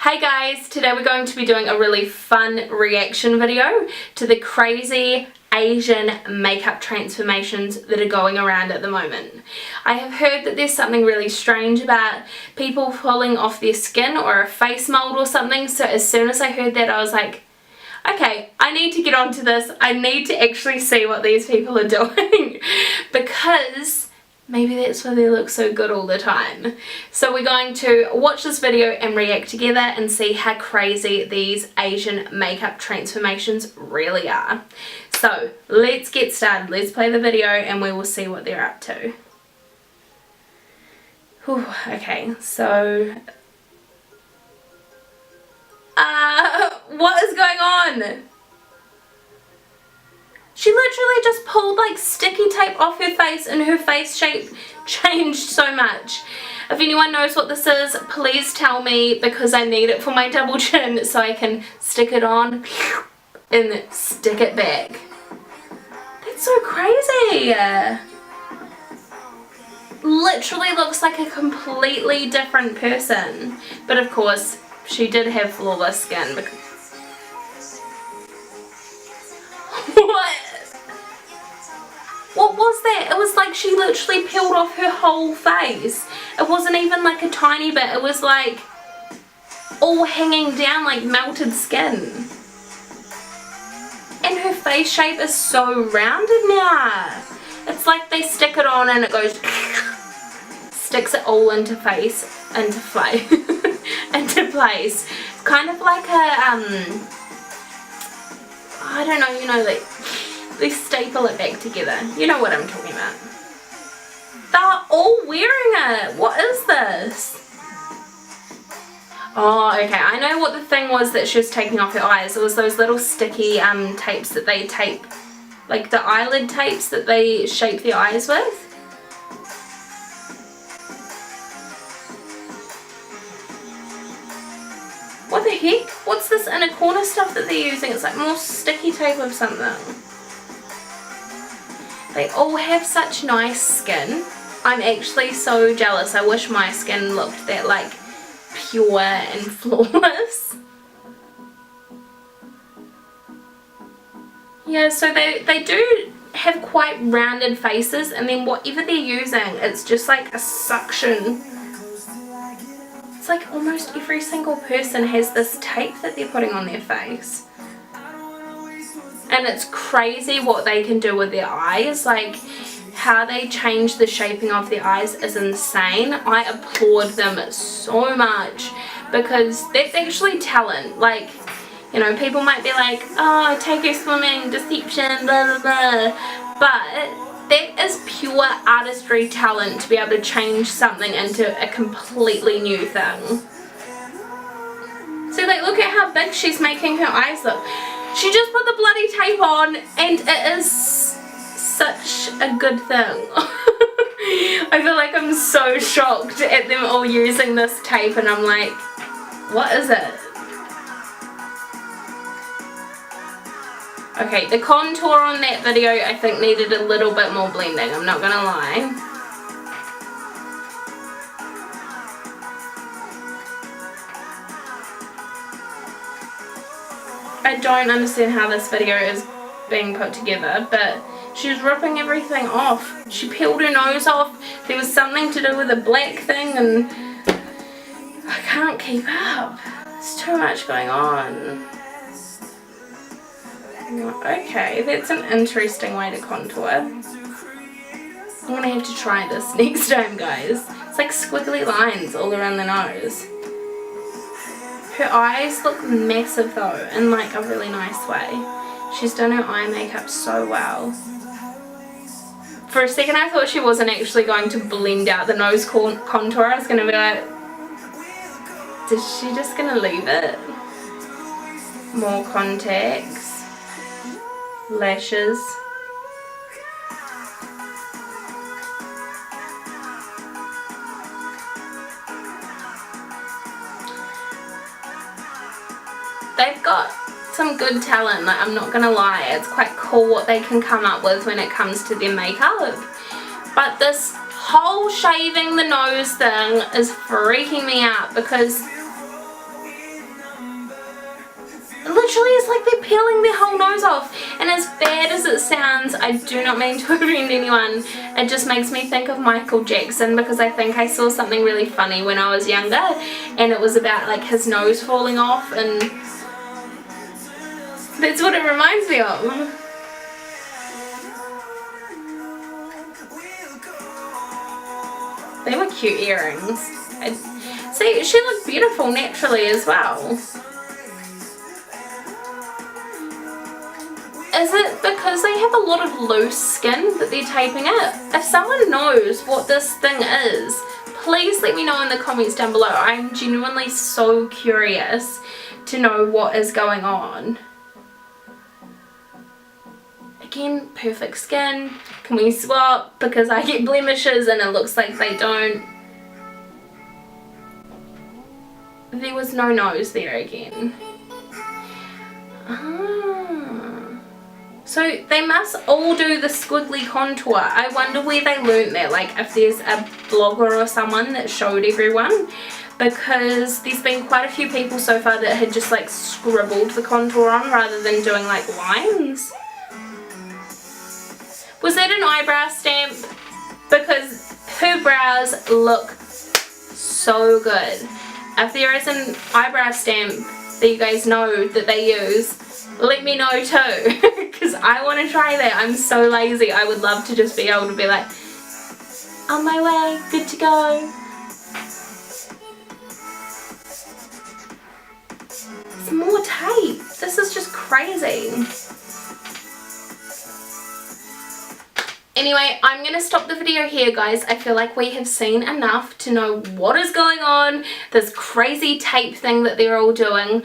Hey guys, today we're going to be doing a really fun reaction video to the crazy Asian makeup transformations that are going around at the moment. I have heard that there's something really strange about people pulling off their skin or a face mold or something, so as soon as I heard that I was like, okay, I need to get onto this. I need to actually see what these people are doing because maybe that's why they look so good all the time. So we're going to watch this video and react together and see how crazy these Asian makeup transformations really are. So let's get started. Let's play the video and we will see what they're up to. Whew, okay, so what is going on? She literally just pulled like sticky tape off her face and her face shape changed so much. If anyone knows what this is, please tell me because I need it for my double chin so I can stick it on and stick it back. That's so crazy. Literally looks like a completely different person. But of course, she did have flawless skin because What was that? It was like she literally peeled off her whole face. It wasn't even like a tiny bit. It was like all hanging down like melted skin. And her face shape is so rounded now. It's like they stick it on and it goes sticks it all into place. Into place. Kind of like a I don't know, you know, like they staple it back together. You know what I'm talking about. They're all wearing it. What is this? Oh, okay. I know what the thing was that she was taking off her eyes. It was those little sticky tapes that they tape, like the eyelid tapes that they shape the eyes with. What the heck? What's this inner corner stuff that they're using? It's like more sticky tape of something. They all have such nice skin. I'm actually so jealous. I wish my skin looked that like pure and flawless. Yeah, so they do have quite rounded faces, and then whatever they're using, it's just like a suction. It's like almost every single person has this tape that they're putting on their face. And it's crazy what they can do with their eyes. Like how they change the shaping of their eyes is insane. I applaud them so much because that's actually talent. Like, you know, people might be like, oh, take her swimming, deception, blah blah blah, but that is pure artistry talent to be able to change something into a completely new thing. So like, look at how big she's making her eyes look. She just put the bloody tape on and it is such a good thing. I feel like I'm so shocked at them all using this tape and I'm like, what is it? Okay, the contour on that video I think needed a little bit more blending, I'm not gonna lie. I don't understand how this video is being put together, but she's ripping everything off. She peeled her nose off. There was something to do with a black thing and I can't keep up. There's too much going on. Okay, that's an interesting way to contour. I'm gonna have to try this next time, guys. It's like squiggly lines all around the nose. Her eyes look massive though, in like a really nice way. She's done her eye makeup so well. For a second I thought she wasn't actually going to blend out the nose contour. I was going to be like, is she just going to leave it? More contacts. Lashes. They've got some good talent, like, I'm not gonna lie. It's quite cool what they can come up with when it comes to their makeup. But this whole shaving the nose thing is freaking me out because just like they're peeling their whole nose off. And as bad as it sounds, I do not mean to offend anyone, it just makes me think of Michael Jackson, because I think I saw something really funny when I was younger, and it was about like his nose falling off, and that's what it reminds me of. They were cute earrings. See, she looked beautiful naturally as well. Is it because they have a lot of loose skin that they're taping it? If someone knows what this thing is, please let me know in the comments down below. I'm genuinely so curious to know what is going on. Again, perfect skin. Can we swap? Because I get blemishes and it looks like they don't. There was no nose there again. So they must all do the squiggly contour. I wonder where they learnt that, like if there's a blogger or someone that showed everyone, because there's been quite a few people so far that had just like scribbled the contour on rather than doing like lines. Was that an eyebrow stamp? Because her brows look so good. If there is an eyebrow stamp that you guys know that they use, let me know too, because I want to try that. I'm so lazy. I would love to just be able to be like, on my way, good to go. Some more tape. This is just crazy. Anyway, I'm going to stop the video here, guys. I feel like we have seen enough to know what is going on, this crazy tape thing that they're all doing.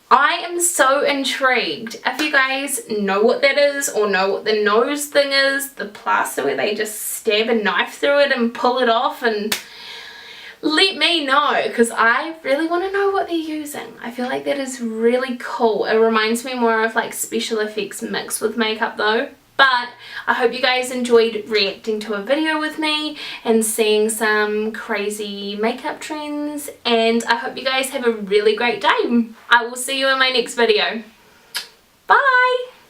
I am so intrigued. If you guys know what that is or know what the nose thing is, the plaster where they just stab a knife through it and pull it off, and let me know, because I really want to know what they're using. I feel like that is really cool. It reminds me more of like special effects mixed with makeup though. But I hope you guys enjoyed reacting to a video with me and seeing some crazy makeup trends, and I hope you guys have a really great day. I will see you in my next video. Bye!